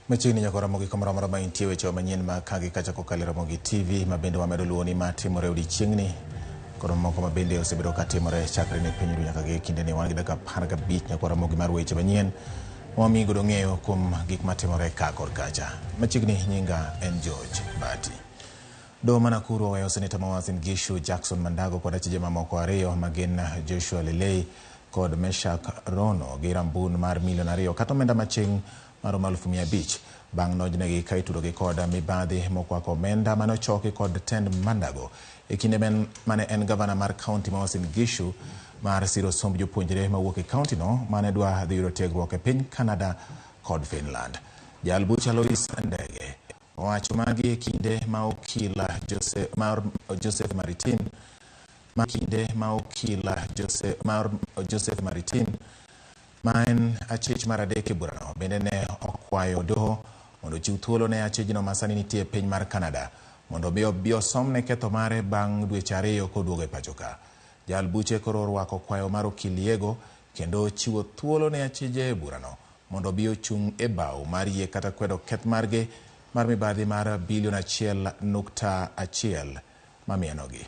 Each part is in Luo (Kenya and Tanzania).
Machini nyako Ramogi kamara maintie weche manyien ma kagi kacha kokale RamogiTV mabende wamedo luoni matimore odiochiengni koro moko mabende osebedo katimore chakre ne piny nyaka gi kinde ne wan gi dakika 15 nyako Ramogi mar weche manyien wami godo ng'eyo kuom gik matimore ka kor kacha. Machiegni nyinga en George Bati. Do Nakuru oweyo seneta ma Uasin Gishu Jackson Mandago kod achije mamoko ariyo magin Joshua Lelei kod Meshak Rono gi rambun mar milion 2 kata omenda maching maromo 500,000 bang' nojnegi ka itudogi kod mibadhi mokwako omenda mane ochoki kod tend Mandago e kinde mane en gavana mar kaunti ma Uasin Gishu mar siro somb jopuonjre mawuok e kaunti no mane dwa dhi yudo tiegruok e piny Canada kod Finland. Jal bucha Lois Ndege owacho magi e kinde ma okila Joseph Maritin ma en achich mar adek e burano bende ne okwayo doho mondo chiw thuolo ne achijno masani nitie piny mar Canada mondo bi osomne ketho mare bang' dweche 2 koduogo e pachoka. Jal buche koro orwako kwayo mar okiliego kendo chiwo thuolo ne achije e burano mondo bi ochung' e bao mar yie kata kwedo keth margi mar mibadhi mar bilion 1.1 mamienogi.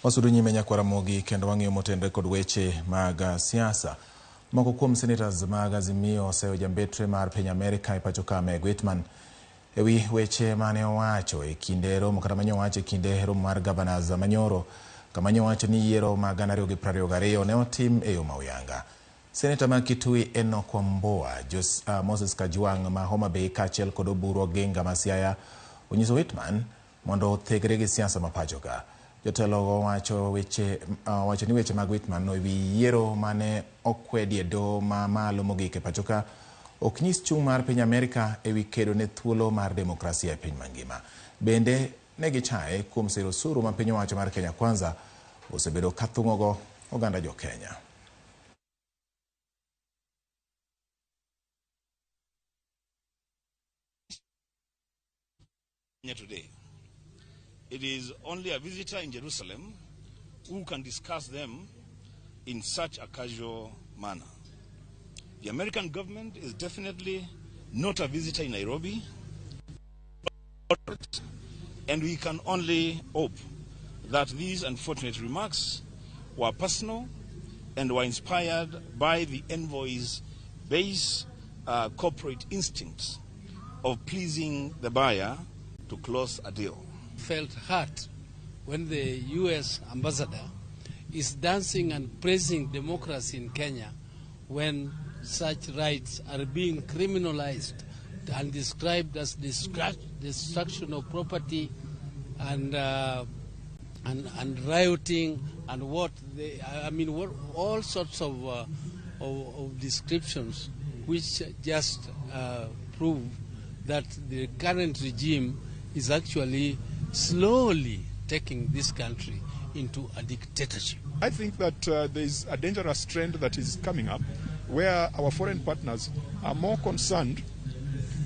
Wasudu nyime nyako Ramogi kendo wang'iyo motendre kod weche mag siasa. Moko kuom senators mag Azimio oseyo jambetre mar piny Amerika e pachoka Meg Whitman ewi weche mane owacho e kinde romo kata mane owacho e kinde romo mar governors manyoro kama ne owacho ni yiero mag 2022 ne otim e yo mauyanga. Senator ma Kitui Enoch Wamboa, Moses Kajwang' ma Homa Bay kaachiel kod Oburu Oginga ma Siaya onyiso Whitman mondo othegre gi siasa ma pachoka. Jotelo wacho ni weche mag Whitman no ewi yiero mane okwedi e doho ma malo mogik e pachoka ok nyis chung' mar piny Amerika ewi kedo ne thuolo mar demokrasia e piny mangima. Bende ne gichaye kuom siro osuru ma piny owacho mar Kenya Kwanza osebedo ka thung'ogo oganda jo Kenya. Today, it is only a visitor in Jerusalem who can discuss them in such a casual manner. The American government is definitely not a visitor in Nairobi, and we can only hope that these unfortunate remarks were personal and were inspired by the envoy's base corporate instincts of pleasing the buyer to close a deal. Felt hurt when the U.S. ambassador is dancing and praising democracy in Kenya when such rights are being criminalized and described as destruction of property and rioting and all sorts of descriptions which just prove that the current regime is actually slowly taking this country into a dictatorship. I think that there is a dangerous trend that is coming up where our foreign partners are more concerned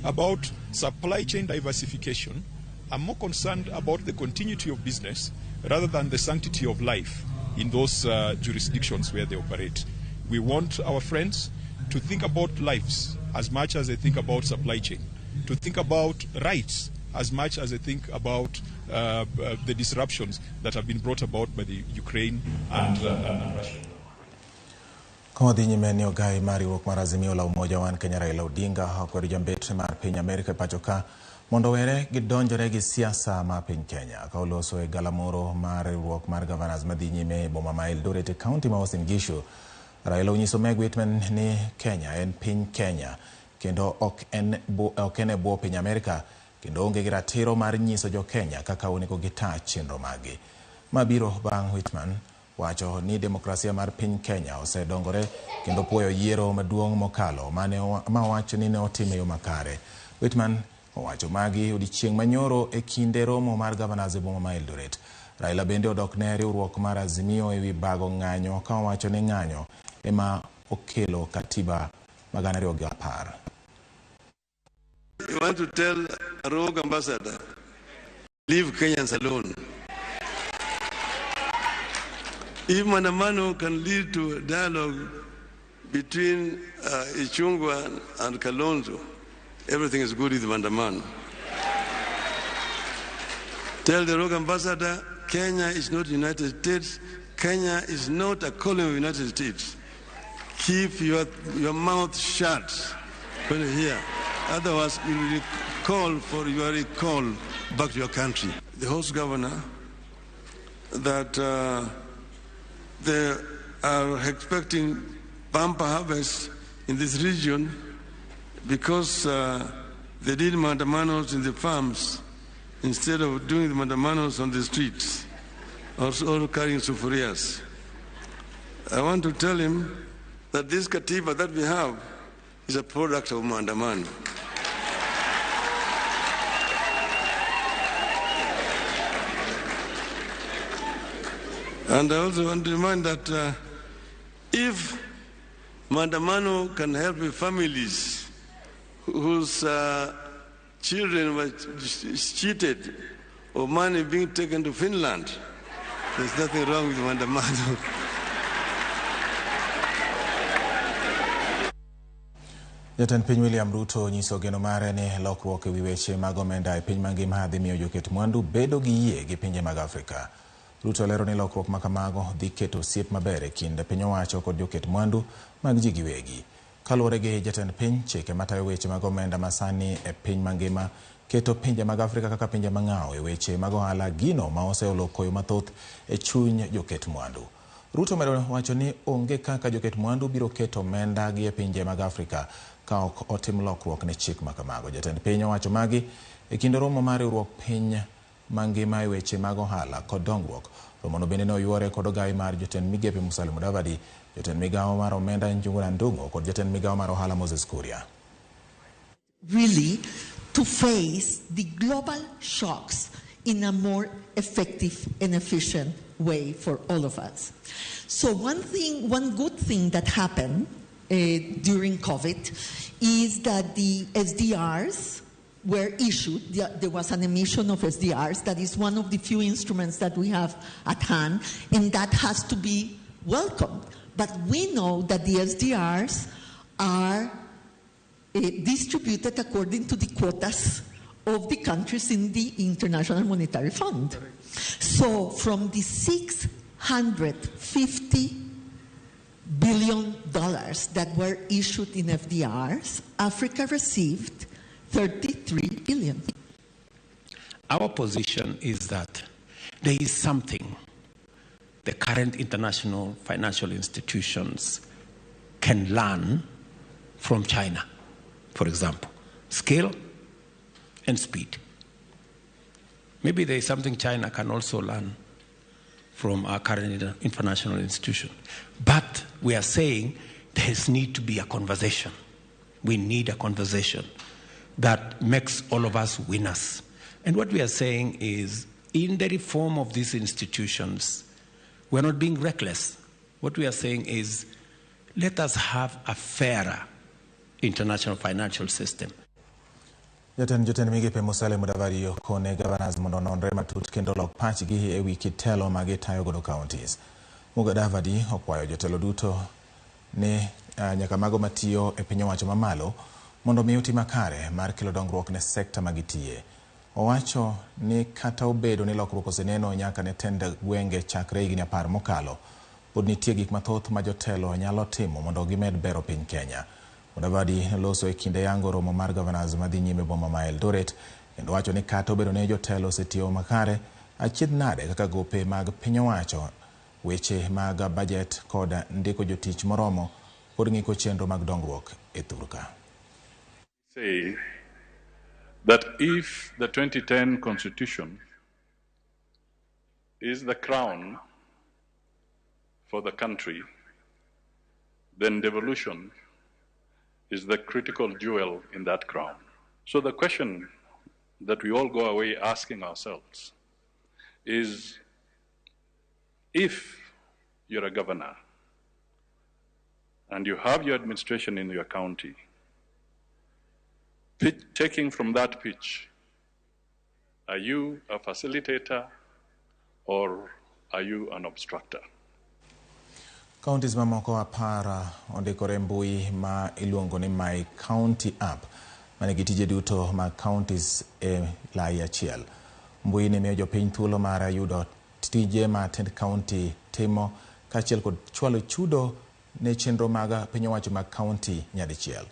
about supply chain diversification, are more concerned about the continuity of business rather than the sanctity of life in those jurisdictions where they operate. We want our friends to think about lives as much as they think about supply chain, to think about rights as much as they think about the disruptions that have been brought about by the Ukraine and Russia. Kodhi nyime ni ogai mari wuok mar Azimio la Umoja wan Kenya Raila Odinga okwedo jambetre mar piny Amerika e pachoka mondo were gidonjore gi siasa ma piny Kenya ka oloso e galamoro mar riwruok mar governors madhi nyime e boma ma Eldoret e kaunti ma Uasin Gishu. Raila onyiso Meg Whitman ni Kenya en piny Kenya kendo ok en e bwo piny Amerika kendo onge gi ratiro mar nyiso jo Kenya kaka onego gita chenro magi. Mabiro bang' Whitman wacho ni demokrasia mar piny Kenya osedongore kendo puoyo yiero maduong' mokalo ma wacho ni ne otime yo makare. Whitman owacho magi odiochieng' manyoro e kinde romo mar governors e boma ma Eldoret. Raila bende odok ne riwruok mar Azimio ewi bago ng'anyo ka owacho ni ng'anyo ema okelo katiba ma 2010. You want to tell a rogue ambassador, leave Kenyans alone. If Mandamano can lead to a dialogue between Ichungwa and Kalonzo, everything is good with Mandamano. Tell the Rogue Ambassador, Kenya is not the United States. Kenya is not a colony of the United States. Keep your mouth shut when you hear. Otherwise, you will call for your recall back to your country. The host governor that they are expecting bumper harvest in this region because they did mandamanos in the farms instead of doing the mandamanos on the streets or carrying sufurias. I want to tell him that this katiba that we have is a product of mandamano. And I also want to remind that if mandamano can help families whose children were cheated or money being taken to Finland, there's nothing wrong with mandamano. Jatend piny William Ruto nyiso geno mare ni lokruok e wi weche mag omenda e piny mangima dhi miyo joket mwandu bedo gi yie gi pinje mag Afrika. Ruto lero ni lokruok ma kamago dhi keto osiep maber e kind piny owacho kod joket mwandu mag ji giwegi. Kaluwore gi jatend piny, chike matayo weche mag omenda masani e piny mangima keto pinje mag Afrika kaka pinje mang'aw e weche mag ohala, gino ma oseolo koyo mathoth e chuny joket mwandu. Ruto medo wacho ni onge kaka joket mwandu biro keto omenda gi e pinje mag Afrika ka ok otim lokruok ne chik ma kamago. Jatend piny owacho magi e kind romo mar riwruok piny mangima e weche mag ohala kod dongruok. Romono bende ne oyuore kod ogawi mar jotend migepe Musalia Mudavadi, jotend migawo mar omenda Njuguna Ndung'u kod jatend migawo mar ohala Moses Kuria. Really to face the global shocks in a more effective and efficient way for all of us. So one good thing that happened during COVID is that the SDRs were issued. There was an emission of SDRs. That is one of the few instruments that we have at hand, and that has to be welcomed. But we know that the SDRs are distributed according to the quotas of the countries in the International Monetary Fund. So from the $650 billion that were issued in FDRs, Africa received 33 billion. Our position is that there is something the current international financial institutions can learn from China. For example, scale and speed. Maybe there is something China can also learn from our current international institution. But we are saying there needs to be a conversation. We need a conversation that makes all of us winners. And what we are saying is, in the reform of these institutions, we're not being reckless. What we are saying is, let us have a fairer international financial system. Jotend migepe Musalia Mudavadi kone governors mondo nonre matut kendo lok pachgi e wi kitelo ma gitayo godo counties. Mudavadi okwayo jotelo duto ne nyaka mago matiyo e piny owacho mamalo mondo mi uti makare mar kelo dongruok ne sekta magitiye. Owacho ni kata obedo ni lokruok oseneno nyaka ne tend gwenge chakre higni 10 mokalo, pod nitie gik mathoth ma jotelo nyalo timo mondo gimed bero piny Kenya. Mudavadi loso e kinde yango romo mar governors madhi nyime boma ma Eldoret, kendo wacho ni kata obedo ni jotelo osetiyo makare, achiedh nade kaka gope mag piny owacho, weche mag budget kod ndiko jotich moromo pod ng'iko chenro mag dongruok e thurka. Say that if the 2010 Constitution is the crown for the country, then devolution is the critical jewel in that crown. So the question that we all go away asking ourselves is, if you're a governor and you have your administration in your county, taking from that pitch, are you a facilitator or are you an obstructor? Counties mamoko apara ondikore mbui ma iluongo ni My County App manigi tije duto ma counties lai achiel. Mbui ni miyo jopiny thuolo mar yudo tije ma tend county timo kaachiel kod chwalo chudo ne chenro mag piny owacho mag county nyadichiel.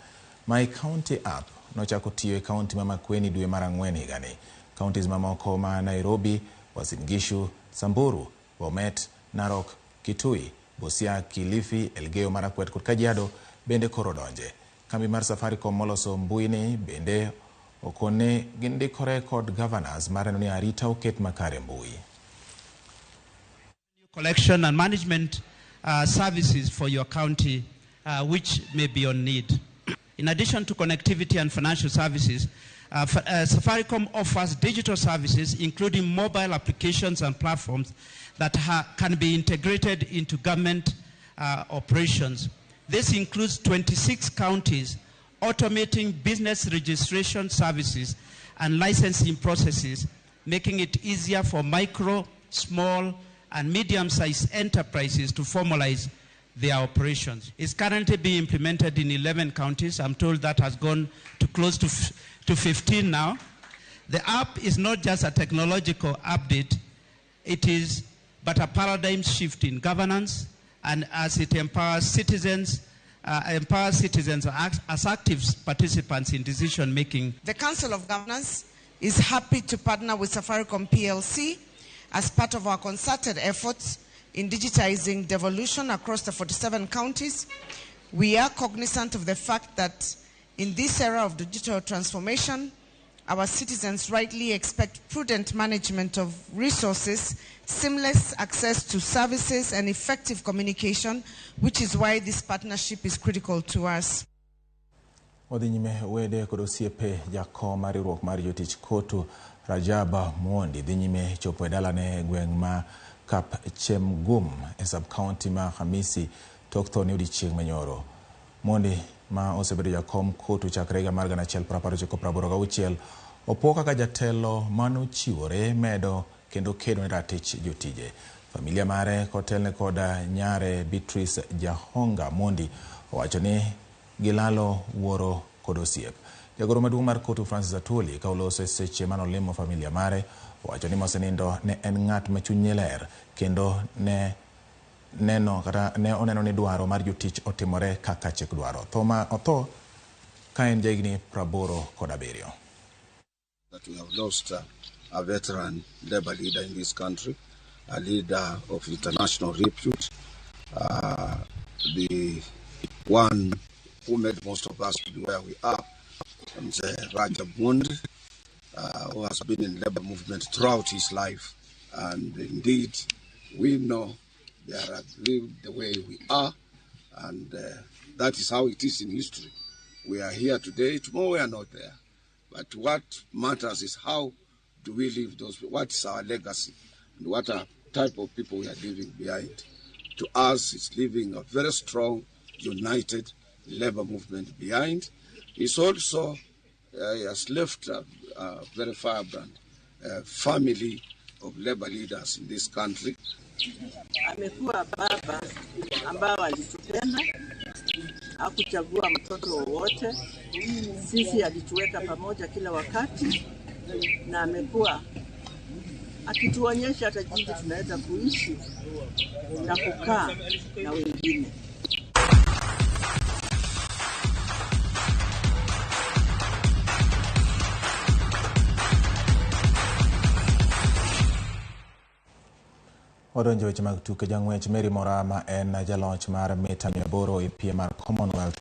My County App nochako tiyo e county ma Makueni dwe mar Ang'wen higani. Counties mamoko ma Nairobi, Uasin Gishu, Samburu, Bomet, Narok, Kitui, Busia, Kilifi, Elgeyo Marakwet kod Kajiado bende koro donje. Kambi mar Safaricom moloso mbui ni bende okone gindikore kod governors mar neno ni arita oket makare mbui. Collection and management services for your county which may be on need. In addition to connectivity and financial services, Safaricom offers digital services including mobile applications and platforms that can be integrated into government operations. This includes 26 counties automating business registration services and licensing processes, making it easier for micro, small, and medium-sized enterprises to formalize their operations. It's currently being implemented in 11 counties. I'm told that has gone to close to 15 now. The app is not just a technological update, it is but a paradigm shift in governance, and as it empowers citizens as active participants in decision making. The Council of Governors is happy to partner with Safaricom PLC as part of our concerted efforts in digitizing devolution across the 47 counties. We are cognizant of the fact that in this era of digital transformation, our citizens rightly expect prudent management of resources, seamless access to services, and effective communication, which is why this partnership is critical to us. Wadhinyime wede kod osiepe jakom mar riwruok mar jotich kotu Rajaba Mondi dhinyime chopo e dalane gweng' ma Kapchemgum e sub-county ma Hamisi tok tho ne odiechieng' manyoro. Mondi ma osebedo jakom kotu chakre higa mar 1986 opo kaka jatelo manochiwore medo kendo kedo ne ratich jotije. Familia mare kotelne koda nyare Beatrice Jahonga Mondi owacho ni gilalo wuoro kod osiep. Jagoro maduong' mar kotu Francis Atwoli ka oloso seche manolimo familia mare owacho ni mosenindo ne en ng'at ma chunye ler kendo ne oneno ni dwaro mar jotich otimore kaka chik dwaro. Thoma otho ka en jahigni 87. That we have lost a veteran labor leader in this country, a leader of international repute, the one who made most of us to be where we are, Rajab Mondi, who has been in labor movement throughout his life. And indeed, we know they are lived the way we are, and that is how it is in history. We are here today, tomorrow we are not there. But what matters is how do we live those, what is our legacy, and what type of people we are leaving behind. To us, it's leaving a very strong, united labor movement behind. It's also has left a very vibrant family of labor leaders in this country. Amekuwa baba ambao alitupenda, hakuchagua mtoto wowote. Sisi alituweka pamoja kila wakati, na amekuwa akituonyesha hata jinsi tunaweza kuishi na kukaa na wengine. Wadonjo weche mag tuke jang'wech Mary Morama en jaloch mar mita 800 e piem mar Commonwealth